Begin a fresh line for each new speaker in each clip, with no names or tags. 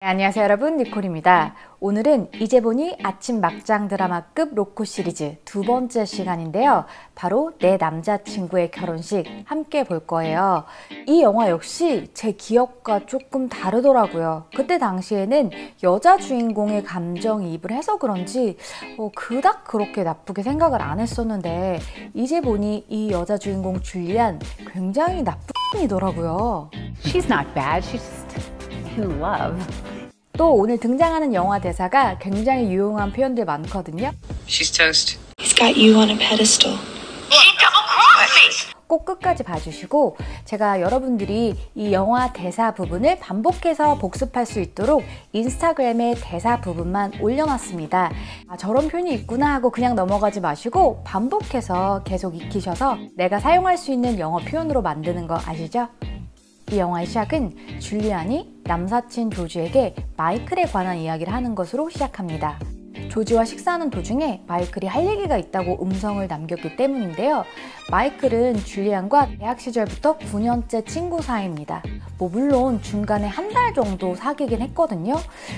네, 안녕하세요 여러분, 니콜입니다. 오늘은 이제 보니 아침 막장 드라마급 로코 시리즈 두 번째 시간인데요. 바로 내 남자친구의 결혼식 함께 볼 거예요. 이 영화 역시 제 기억과 조금 다르더라고요. 그때 당시에는 여자 주인공의 감정이입을 해서 그런지 그닥 그렇게 나쁘게 생각을 안 했었는데 이제 보니 이 여자 주인공 줄리안 굉장히 나쁜 이더라고요.
She's not bad, she's just in love.
또 오늘 등장하는 영화 대사가 굉장히 유용한 표현들 많거든요.
She's toast.
He's got you on a pedestal.
She double-crossed me!
꼭 끝까지 봐주시고 제가 여러분들이 이 영화 대사 부분을 반복해서 복습할 수 있도록 인스타그램에 대사 부분만 올려놨습니다. 저런 표현이 있구나 하고 그냥 넘어가지 마시고 반복해서 계속 익히셔서 내가 사용할 수 있는 영어 표현으로 만드는 거 아시죠? 이 영화의 시작은 줄리안이 남사친 조지에게 마이클에 관한 이야기를 하는 것으로 시작합니다. 조지와 식사하는 도중에 마이클이 할 얘기가 있다고 음성을 남겼기 때문인데요. 마이클은 줄리안과 대학 시절부터 9년째 친구 사이입니다. 물론 중간에 한 달 정도 사귀긴 했거든요.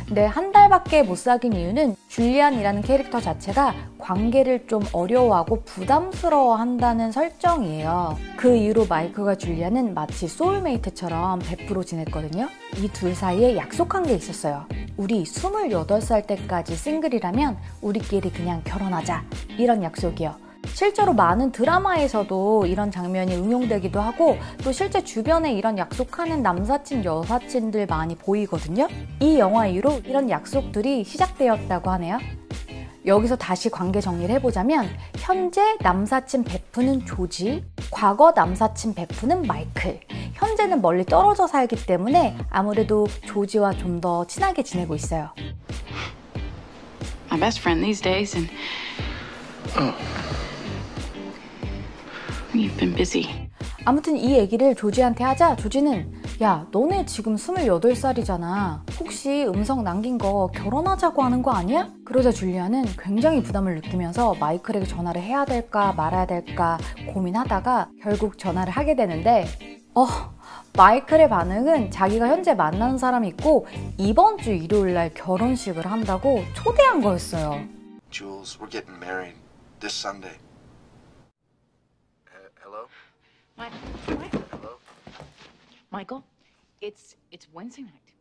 근데 한 달밖에 못 사귄 이유는 줄리안이라는 캐릭터 자체가 관계를 좀 어려워하고 부담스러워 한다는 설정이에요. 그 이후로 마이클과 줄리안은 마치 소울메이트처럼 100% 지냈거든요. 이 둘 사이에 약속한 게 있었어요. 우리 28살 때까지 싱글이라면 우리끼리 그냥 결혼하자, 이런 약속이요. 실제로 많은 드라마에서도 이런 장면이 응용되기도 하고 또 실제 주변에 이런 약속하는 남사친, 여사친들 많이 보이거든요. 이 영화 이후로 이런 약속들이 시작되었다고 하네요. 여기서 다시 관계 정리를 해보자면 현재 남사친 베프는 조지, 과거 남사친 베프는 마이클. 현재는 멀리 떨어져 살기 때문에 아무래도 조지와 좀 더 친하게 지내고 있어요.
My best friend these days and you've been busy.
아무튼 이 얘기를 조지한테 하자 조지는 야, 너네 지금 28살이잖아. 혹시 음성 남긴 거 결혼하자고 하는 거 아니야? 그러자 줄리안은 굉장히 부담을 느끼면서 마이클에게 전화를 해야 될까 말아야 될까 고민하다가 결국 전화를 하게 되는데 마이클의 반응은 자기가 현재 만나는 사람이 있고 이번 주 일요일 날 결혼식을 한다고 초대한 거였어요.
Jules, we're getting married this Sunday. Hello? Hello?
Michael, it's Wednesday night.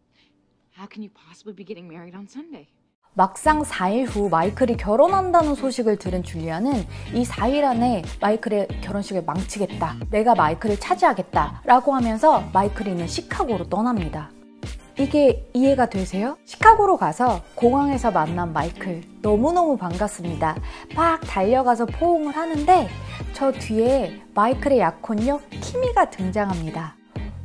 How can you possibly be getting married on Sunday?
막상 4일 후 마이클이 결혼한다는 소식을 들은 줄리안은 이 4일 안에 마이클의 결혼식을 망치겠다, 내가 마이클을 차지하겠다 라고 하면서 마이클이 있는 시카고로 떠납니다. 이게 이해가 되세요? 시카고로 가서 공항에서 만난 마이클, 너무너무 반갑습니다. 막 달려가서 포옹을 하는데 저 뒤에 마이클의 약혼녀 키미가 등장합니다.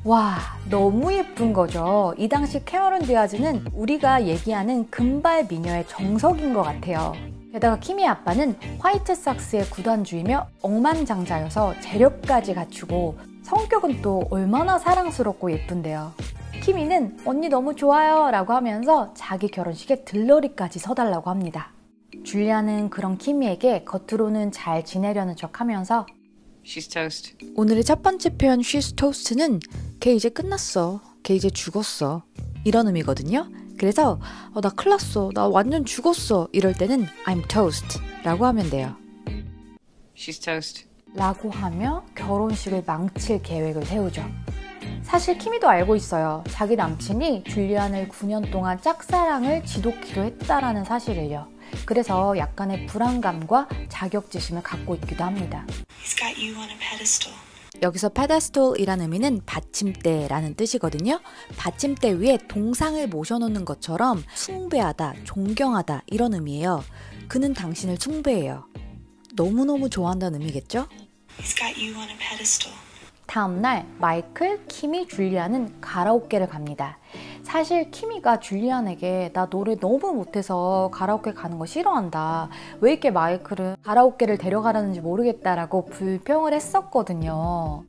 와, 너무 예쁜 거죠. 이 당시 캐머런 디아즈는 우리가 얘기하는 금발 미녀의 정석인 것 같아요. 게다가 키미의 아빠는 화이트삭스의 구단주이며 억만장자여서 재력까지 갖추고 성격은 또 얼마나 사랑스럽고 예쁜데요. 키미는 언니 너무 좋아요 라고 하면서 자기 결혼식에 들러리까지 서달라고 합니다. 줄리안은 그런 키미에게 겉으로는 잘 지내려는 척 하면서
She's toast.
오늘의 첫 번째 표현 she's toast는 걔 이제 끝났어, 걔 이제 죽었어, 이런 의미거든요. 그래서 나 큰일 났어, 나 완전 죽었어 이럴 때는 I'm toast 라고 하면 돼요.
She's toast.
라고 하며 결혼식을 망칠 계획을 세우죠. 사실 키미도 알고 있어요. 자기 남친이 줄리안을 9년 동안 짝사랑을 지독히도 했다라는 사실을요. 그래서 약간의 불안감과 자격지심을 갖고 있기도 합니다.
He's got you on a pedestal.
여기서 pedestal이라는 의미는 받침대라는 뜻이거든요. 받침대 위에 동상을 모셔놓는 것처럼 숭배하다, 존경하다 이런 의미예요. 그는 당신을 숭배해요. 너무너무 좋아한다는 의미겠죠?
He's got you on a pedestal.
다음날 마이클, 키미, 줄리안은 가라오케를 갑니다. 사실 키미가 줄리안에게 나 노래 너무 못해서 가라오케 가는 거 싫어한다, 왜 이렇게 마이클은 가라오케를 데려가라는지 모르겠다라고 불평을 했었거든요.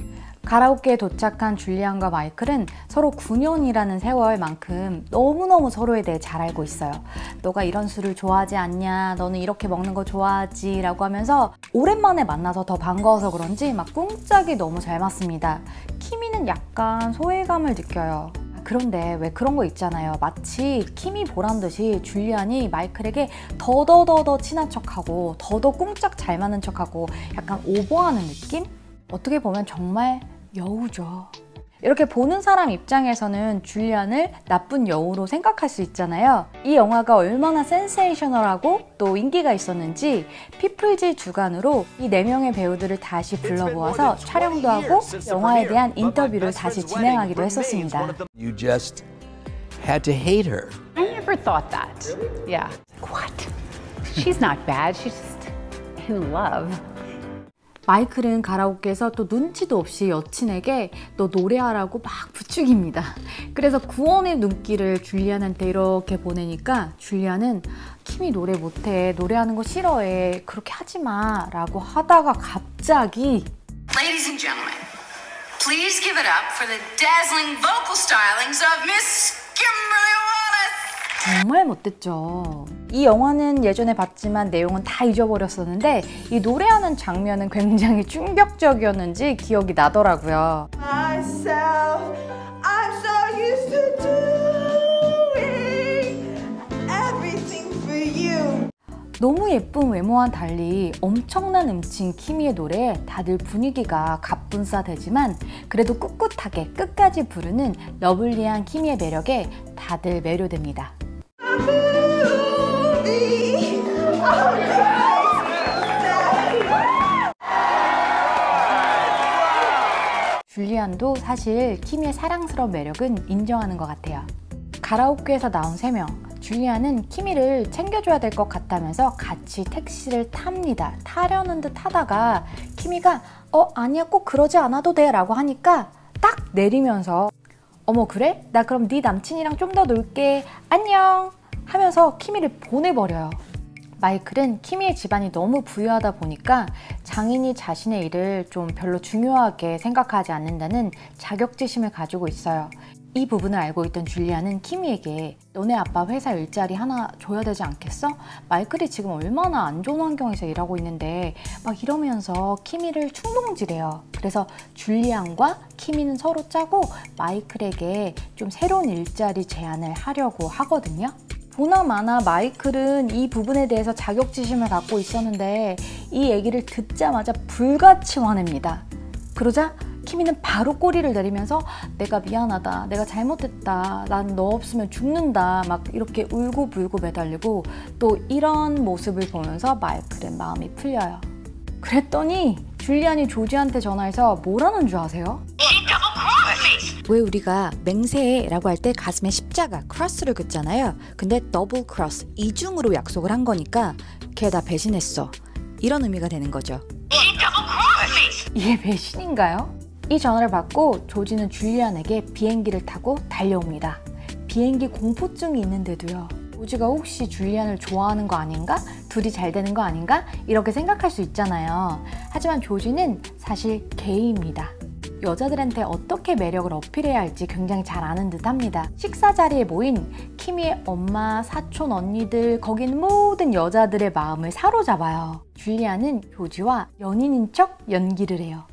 가라오케에 도착한 줄리안과 마이클은 서로 9년이라는 세월만큼 너무너무 서로에 대해 잘 알고 있어요. 너가 이런 술을 좋아하지 않냐, 너는 이렇게 먹는 거 좋아하지 라고 하면서 오랜만에 만나서 더 반가워서 그런지 막 꿍짝이 너무 잘 맞습니다. 키미는 약간 소외감을 느껴요. 그런데 왜 그런 거 있잖아요. 마치 킴이 보란 듯이 줄리안이 마이클에게 더더더더 친한 척하고 더더 꿍짝 잘 맞는 척하고 약간 오버하는 느낌? 어떻게 보면 정말 여우죠. 이렇게 보는 사람 입장에서는 줄리안을 나쁜 여우로 생각할 수 있잖아요. 이 영화가 얼마나 센세이셔널하고 또 인기가 있었는지 피플지 주간으로 이 4명의 배우들을 다시 불러모아서 촬영도 하고 영화에 대한 인터뷰를 다시 진행하기도 했었습니다.
You just had to hate her.
I never thought that. Yeah. What? She's not bad. She's just in love.
마이클은 가라오케에서 또 눈치도 없이 여친에게 너 노래하라고 막 부추깁니다. 그래서 구원의 눈길을 줄리안한테 이렇게 보내니까 줄리안은 킴이 노래 못해, 노래하는 거 싫어해, 그렇게 하지 마 라고 하다가 갑자기
Ladies and gentlemen, please give it up for the dazzling vocal stylings of Miss Kimberly Wallace.
정말 못됐죠. 이 영화는 예전에 봤지만 내용은 다 잊어버렸었는데 이 노래하는 장면은 굉장히 충격적이었는지 기억이 나더라고요.
Myself, I'm so used to doing everything for you.
너무 예쁜 외모와는 달리 엄청난 음치인 키미의 노래에 다들 분위기가 가뿐싸대지만 그래도 꿋꿋하게 끝까지 부르는 러블리한 키미의 매력에 다들 매료됩니다. 줄리안도 사실 키미의 사랑스러운 매력은 인정하는 것 같아요. 가라오케에서 나온 3명, 줄리안은 키미를 챙겨줘야 될 것 같다면서 같이 택시를 탑니다. 타려는 듯 하다가 키미가 아니야 꼭 그러지 않아도 돼 라고 하니까 딱 내리면서 어머 그래? 나 그럼 네 남친이랑 좀 더 놀게 안녕 하면서 키미를 보내버려요. 마이클은 키미의 집안이 너무 부유하다 보니까 장인이 자신의 일을 좀 별로 중요하게 생각하지 않는다는 자격지심을 가지고 있어요. 이 부분을 알고 있던 줄리안은 키미에게 너네 아빠 회사 일자리 하나 줘야 되지 않겠어? 마이클이 지금 얼마나 안 좋은 환경에서 일하고 있는데 막 이러면서 키미를 충동질해요. 그래서 줄리안과 키미는 서로 짜고 마이클에게 좀 새로운 일자리 제안을 하려고 하거든요. 보나마나 마이클은 이 부분에 대해서 자격지심을 갖고 있었는데 이 얘기를 듣자마자 불같이 화냅니다. 그러자 키미는 바로 꼬리를 내리면서 내가 미안하다, 내가 잘못했다, 난 너 없으면 죽는다 막 이렇게 울고불고 매달리고 또 이런 모습을 보면서 마이클은 마음이 풀려요. 그랬더니 줄리안이 조지한테 전화해서 뭐라는 줄 아세요? 왜 우리가 맹세라고 할 때 가슴에 십자가, 크로스를 긋잖아요. 근데 더블 크로스, 이중으로 약속을 한 거니까 걔 나 배신했어. 이런 의미가 되는 거죠. 이게 배신인가요? 이 전화를 받고 조지는 줄리안에게 비행기를 타고 달려옵니다. 비행기 공포증이 있는데도요. 조지가 혹시 줄리안을 좋아하는 거 아닌가? 둘이 잘 되는 거 아닌가? 이렇게 생각할 수 있잖아요. 하지만 조지는 사실 게이입니다. 여자들한테 어떻게 매력을 어필해야 할지 굉장히 잘 아는 듯 합니다. 식사 자리에 모인 키미의 엄마, 사촌, 언니들, 거기 있는 모든 여자들의 마음을 사로잡아요. 줄리안은 조지와 연인인 척 연기를 해요.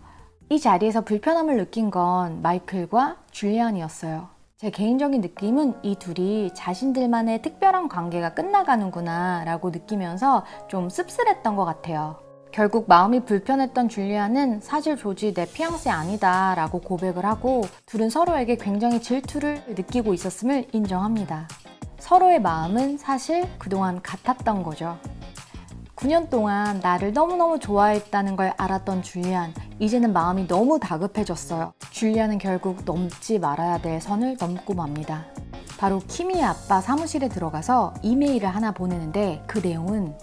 이 자리에서 불편함을 느낀 건 마이클과 줄리안이었어요. 제 개인적인 느낌은 이 둘이 자신들만의 특별한 관계가 끝나가는구나 라고 느끼면서 좀 씁쓸했던 것 같아요. 결국 마음이 불편했던 줄리안은 사실 조지 내 피앙세 아니다 라고 고백을 하고 둘은 서로에게 굉장히 질투를 느끼고 있었음을 인정합니다. 서로의 마음은 사실 그동안 같았던 거죠. 9년 동안 나를 너무너무 좋아했다는 걸 알았던 줄리안, 이제는 마음이 너무 다급해졌어요. 줄리안은 결국 넘지 말아야 될 선을 넘고 맙니다. 바로 키미의 아빠 사무실에 들어가서 이메일을 하나 보내는데 그 내용은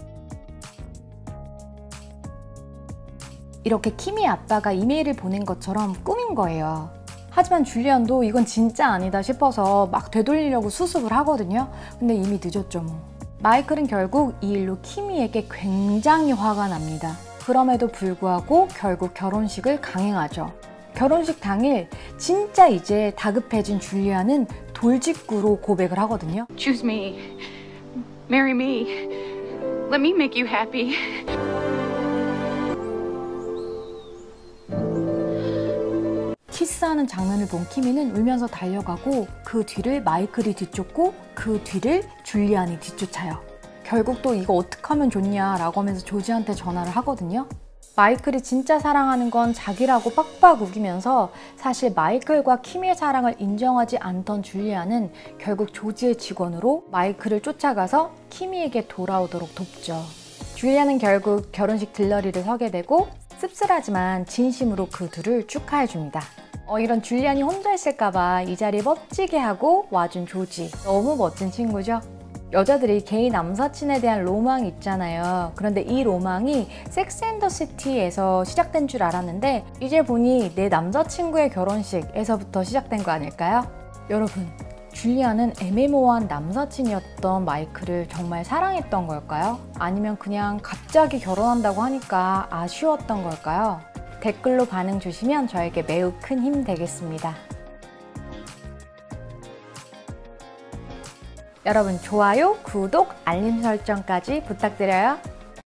이렇게 키미의 아빠가 이메일을 보낸 것처럼 꾸민 거예요. 하지만 줄리안도 이건 진짜 아니다 싶어서 막 되돌리려고 수습을 하거든요. 근데 이미 늦었죠 뭐. 마이클은 결국 이 일로 키미에게 굉장히 화가 납니다. 그럼에도 불구하고 결국 결혼식을 강행하죠. 결혼식 당일 진짜 이제 다급해진 줄리안은 돌직구로 고백을 하거든요.
Choose me. Marry me. Let me make you happy.
하는 장면을 본 키미는 울면서 달려가고 그 뒤를 마이클이 뒤쫓고 그 뒤를 줄리안이 뒤쫓아요. 결국 또 이거 어떡하면 좋냐라고 하면서 조지한테 전화를 하거든요. 마이클이 진짜 사랑하는 건 자기라고 빡빡 우기면서 사실 마이클과 키미의 사랑을 인정하지 않던 줄리안은 결국 조지의 직원으로 마이클을 쫓아가서 키미에게 돌아오도록 돕죠. 줄리안은 결국 결혼식 들러리를 서게 되고 씁쓸하지만 진심으로 그 둘을 축하해줍니다. 이런 줄리안이 혼자 있을까봐 이 자리 멋지게 하고 와준 조지. 너무 멋진 친구죠? 여자들이 게이 남사친에 대한 로망이 있잖아요. 그런데 이 로망이 섹스 앤 더 시티에서 시작된 줄 알았는데 이제 보니 내 남자친구의 결혼식에서부터 시작된 거 아닐까요? 여러분, 줄리안은 애매모호한 남사친이었던 마이클을 정말 사랑했던 걸까요? 아니면 그냥 갑자기 결혼한다고 하니까 아쉬웠던 걸까요? 댓글로 반응 주시면 저에게 매우 큰 힘 되겠습니다. 여러분, 좋아요, 구독, 알림 설정까지 부탁드려요.